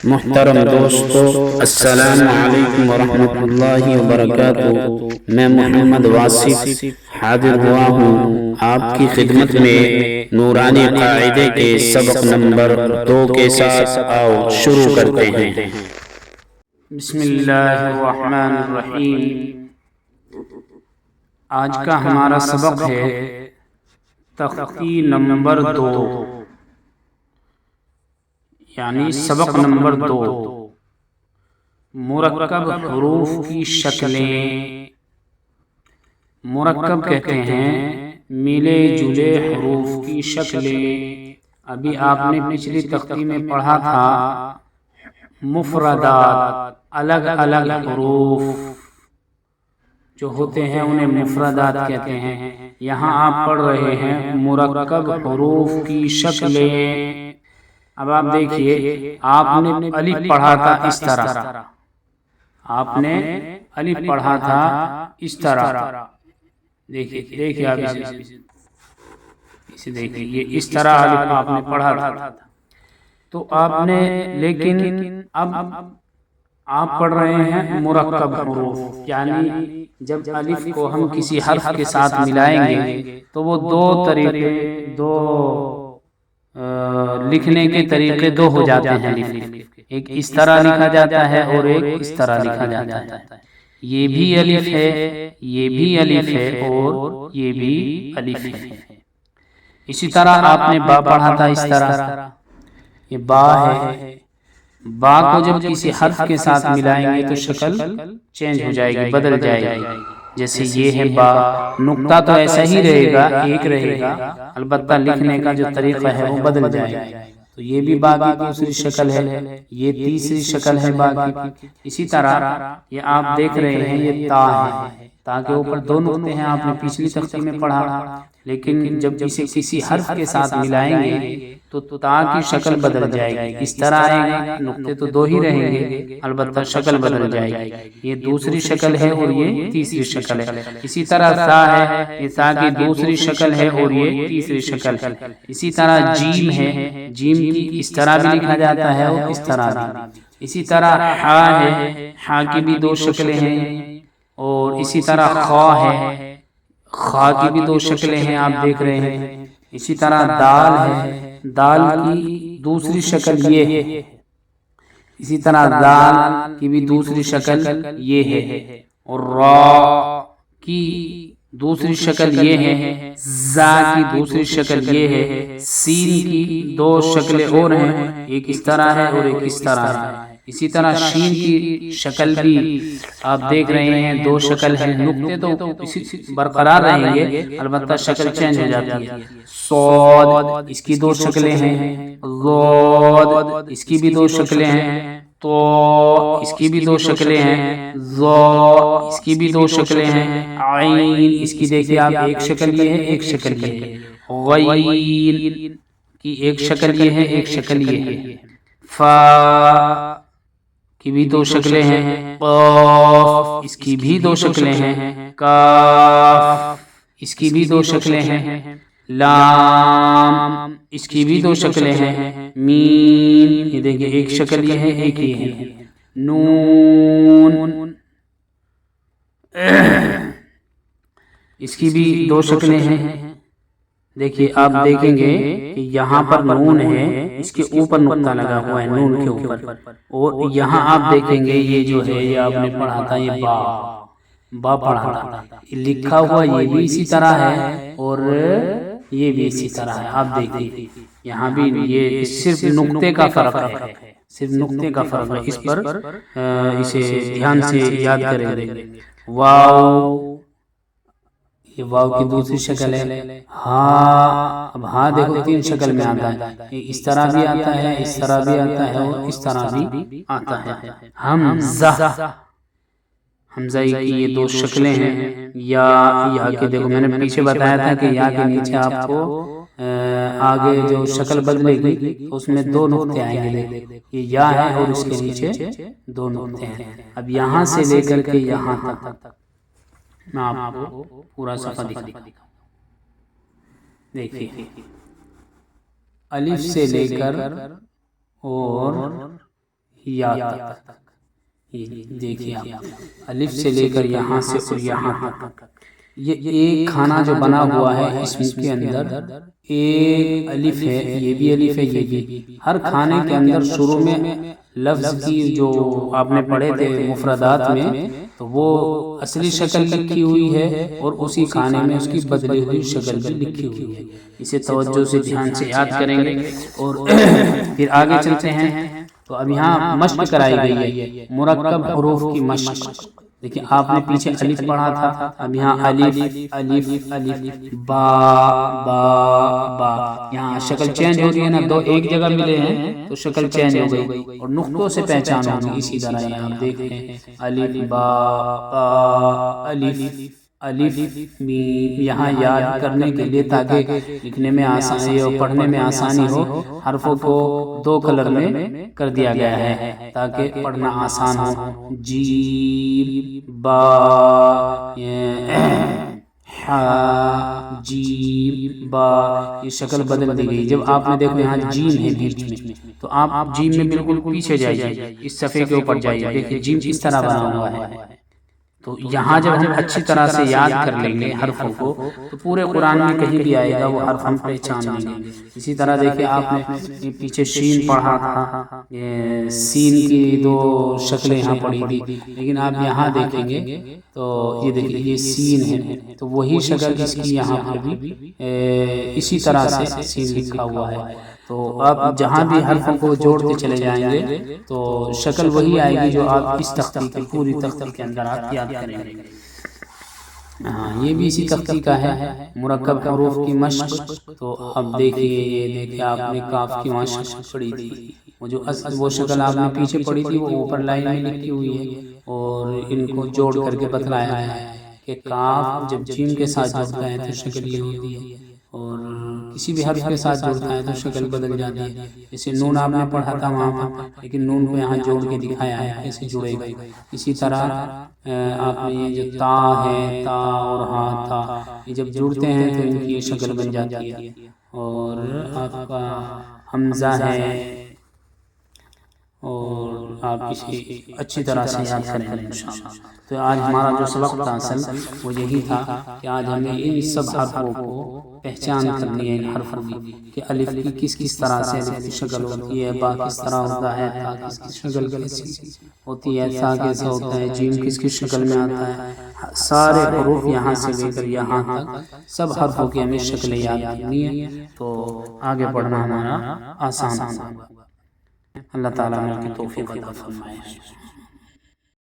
محترم دوستو، السلام علیکم ورحمۃ اللہ وبرکاتہ۔ میں محمد واصف حاضر ہوا ہوں آپ کی خدمت میں نورانی قاعدے کے سبق نمبر 2 کے ساتھ۔ آؤ شروع کرتے ہیں۔ بسم اللہ الرحمن الرحیم۔ آج کا ہمارا سبق ہے تختی نمبر 2، یعنی سبق نمبر 2، مرکب حروف کی شکلیں۔ مرکب کہتے ہیں ملے جلے حروف کی شکلیں۔ ابھی آپ نے پچھلی تختی میں پڑھا تھا مفردات، الگ الگ حروف جو ہوتے ہیں انہیں مفردات کہتے ہیں۔ یہاں آپ پڑھ رہے ہیں مرکب حروف کی شکلیں۔ اب آپ دیکھیے، آپ نے الف پڑھا تھا اس طرح، آپ نے الف پڑھا تھا اس طرح۔ دیکھیے آپ اسے دیکھیے، یہ اس طرح الف آپ نے پڑھا تھا تو آپ نے، لیکن اب آپ پڑھ رہے ہیں مرکب حروف، یعنی جب الف کو ہم کسی حرف کے ساتھ ملائیں گے تو وہ دو طریقے، لکھنے کے طریقے دو ہو جاتے ہیں الف کے۔ ایک اس طرح لکھا جاتا ہے اور ایک اس طرح لکھا جاتا ہے۔ یہ بھی الف ہے، یہ بھی الف ہے اور یہ بھی الف ہے۔ اسی طرح آپ نے با پڑھا تھا اس طرح، یہ با ہے۔ با کو جب کسی حرف کے ساتھ ملائیں گے تو شکل چینج ہو جائے گی، بدل جائے گی۔ جیسے یہ ہے با، نقطہ تو ایسا ہی رہے گا، ایک رہے گا، البتہ لکھنے کا جو طریقہ ہے وہ بدل جائے گا۔ تو یہ بھی با کی دوسری شکل ہے، یہ تیسری شکل ہے با کی۔ اسی طرح یہ آپ دیکھ رہے ہیں یہ تا ہے، تا کے اوپر دو نقطے ہیں، آپ نے پچھلی تختی میں پڑھا۔ لیکن جب اسے کسی حرف کے ساتھ ملائیں گے تو تا کی شکل بدل جائے گی، اس طرح آئے گا، نقطے تو دو ہی رہیں گے، البتہ شکل بدل جائے گی۔ یہ دوسری شکل ہے اور یہ تیسری شکل ہے۔ اسی طرح سا ہے، یہ سا کی دوسری شکل ہے اور یہ تیسری شکل ہے۔ اسی طرح جیم ہے، جیم کی اس طرح بھی لکھا جاتا ہے اور اس طرح بھی۔ اسی طرح ہا ہے، ہا کی بھی دو شکلیں ہیں، اور اسی طرح خا ہے، خا کی بھی دو شکلیں ہیں، آپ دیکھ رہے ہیں۔ اسی طرح دال ہے، دال کی دوسری شکل یہ ہے۔ اسی طرح دال کی بھی دوسری شکل یہ ہے، اور را کی دوسری شکل یہ ہے، زا کی دوسری شکل یہ ہے، سین کی دو شکلیں اور ہیں، ایک اس طرح ہے اور ایک اس طرح ہے۔ اسی طرح شین کی شکل بھی آپ دیکھ رہے ہیں، دو شکل ہے، نقطے تو اسی برقرار رہیں گے، البتہ شکل چینج ہو جاتی ہے۔ صاد، اس کی دو شکلیں ہیں، ضاد، اس کی بھی دو شکلیں ہیں، تو اس کی بھی دو شکلیں ہیں، ظا، اس کی بھی دو شکلیں ہیں، عین، اس کی دیکھیے آپ، ایک شکل یہ ہے، ایک شکل یہ ہے، غین کی ایک شکل یہ ہے، ایک شکل یہ ہے، فا کی بھی دو شکلیں ہیں، قاف، اس کی بھی دو شکلیں ہیں، کاف، اس کی بھی دو شکلیں ہیں، لام، اس کی بھی دو شکلیں ہیں، میم، یہ دیکھیں ایک شکل یہ ہے، ایک یہ ہے، نون، اس کی بھی دو شکلیں ہیں۔ دیکھیے آپ دیکھیں گے کہ یہاں پر نون ہے، اس کے اوپر نقطہ لگا ہوا ہے، نون کے اوپر، اور یہاں آپ دیکھیں گے یہ جو ہے، یہ آپ نے پڑھا تھا، یہ با، با پڑھا تھا، لکھا ہوا یہ بھی اسی طرح ہے اور یہ بھی اسی طرح ہے۔ آپ دیکھیے یہاں بھی یہ صرف نقطے کا فرق ہے، صرف نقطے کا فرق ہے، اس پر اسے دھیان سے یاد کریں گے۔ واو، یہ واو کی دوسری شکل ہے۔ ہاں، اب ہاں دیکھو تین شکل میں آتا ہے، اس طرح بھی آتا ہے، اس طرح بھی آتا ہے اور اس طرح بھی آتا ہے۔ حمزہ، حمزہ کی یہ دو شکلیں ہیں، یا کے دیکھو میں نے پیچھے بتایا تھا کہ یا کے نیچے آپ کو آگے جو شکل بدلے گی اس میں دو نقطے آئیں گے، یہ یا ہے اور اس کے نیچے دو نقطے ہیں۔ اب یہاں سے لے کر کے یہاں تک میں آپ کو پورا صفحہ دکھاؤں، دیکھیے الف سے لے کر اور یا تک، یہ دیکھیے آپ الف سے لے کر یہاں سے اور یہاں تک یہ ایک کھانا جو بنا ہوا ہے اس کے اندر ایک الف ہے، یہ بھی الف ہے، یہ بھی ہر کھانے کے اندر شروع میں لفظ کی جو آپ نے پڑھے تھے مفردات میں تو وہ اصلی شکل لکھی ہوئی ہے اور اسی کھانے میں اس کی بدلی ہوئی شکل بھی لکھی ہوئی ہے۔ اسے توجہ سے دھیان سے یاد کریں گے اور پھر آگے چلتے ہیں۔ تو اب یہاں مشق کرائی گئی ہے، مرکب حروف کی مشق۔ دیکھیں آپ نے پیچھے الف پڑھا تھا، اب یہاں الف الف الف با با با، یہاں شکل چینج ہو رہی ہے نا، دو ایک جگہ ملے ہیں تو شکل چینج ہو گئی اور نقطوں سے پہچان ہوگی۔ اسی طرح یہاں آپ دیکھتے ہیں الف با با الف الف میم، یہاں یاد کرنے کے لیے تاکہ لکھنے میں آسانی اور پڑھنے میں آسانی ہو، حرفوں کو دو کلر میں کر دیا گیا ہے تاکہ پڑھنا آسان ہو۔ جیم با ہا جیم با، یہ شکل بدل دی گئی۔ جب آپ نے دیکھو یہاں جیم ہے بیچ میں تو آپ جیم میں بالکل پیچھے جائیے، اس صفحے کے اوپر جائیے، دیکھیں جیم اس طرح بنا ہوا ہے۔ تو یہاں جب ہم اچھی طرح سے یاد کر لیں گے حرفوں کو تو پورے قرآن میں کہیں بھی آئے گا وہ حرف ہم پہچان لیں گے۔ اسی طرح دیکھیں آپ نے پیچھے شین پڑھا تھا، سین کی دو شکلیں یہاں پڑھی تھی، لیکن آپ یہاں دیکھیں گے تو یہ دیکھیں یہ سین ہے تو وہی شکل اس کی یہاں پر بھی اسی طرح سے سین لکھا ہوا ہے۔ تو آپ جہاں بھی حرفوں کو جوڑتے چلے جائیں گے تو شکل وہی آئے گی جو آپ اس تختی کی پوری تختی کے اندر آپ یاد کریں گے۔ یہ بھی اسی تختی کا ہے، مرکب حروف کی مشق۔ تو اب دیکھیے یہ دیکھیے آپ نے کاف کی مشق پڑھی تھی، وہ شکل آپ نے پیچھے پڑھی تھی وہ اوپر لائن میں لکھی ہوئی ہے اور ان کو جوڑ کر کے بتلایا گیا ہے کہ کاف جب جیم کے ساتھ جڑتا ہے تو شکل یہ ہوتی ہے اور کسی بھی حرف کے ساتھ جڑتا ہے تو شکل بدل جاتی ہے۔ جیسے نون آپ نے پڑھا تھا وہاں پر، لیکن نون کو یہاں جوڑ کے دکھایا ہے کیسے جڑے گا۔ اسی طرح آپ نے یہ جو تا ہے، تا اور ہاں تا، یہ جب جڑتے ہیں تو ان کی یہ شکل بن جاتی ہے۔ اور آپ کا حمزہ ہے اور آپ اسے اچھی طرح سے یاد کریں گے انشاءاللہ۔ تو آج ہمارا جو سبق تھا اصل وہ یہی تھا کہ آج ہمیں ان سب حرفوں کو پہچان کرنی ہے، ان حرفوں کی کہ الف کی کس کس طرح سے الف کی شکل ہوتی ہے، با کس طرح ہوتا ہے، تا کس کی شکل کیسی ہوتی ہے، سا کیسا ہوتا ہے، جیم کس کس شکل میں آتا ہے۔ سارے حروف یہاں سے لے کر یہاں تک سب حرفوں کی ہمیں شکلیں یاد کرنی ہے تو آگے پڑھنا ہمارا آسان ہوگا۔ اللہ تعالیٰ ہمیں توفیق عطا فرمائے۔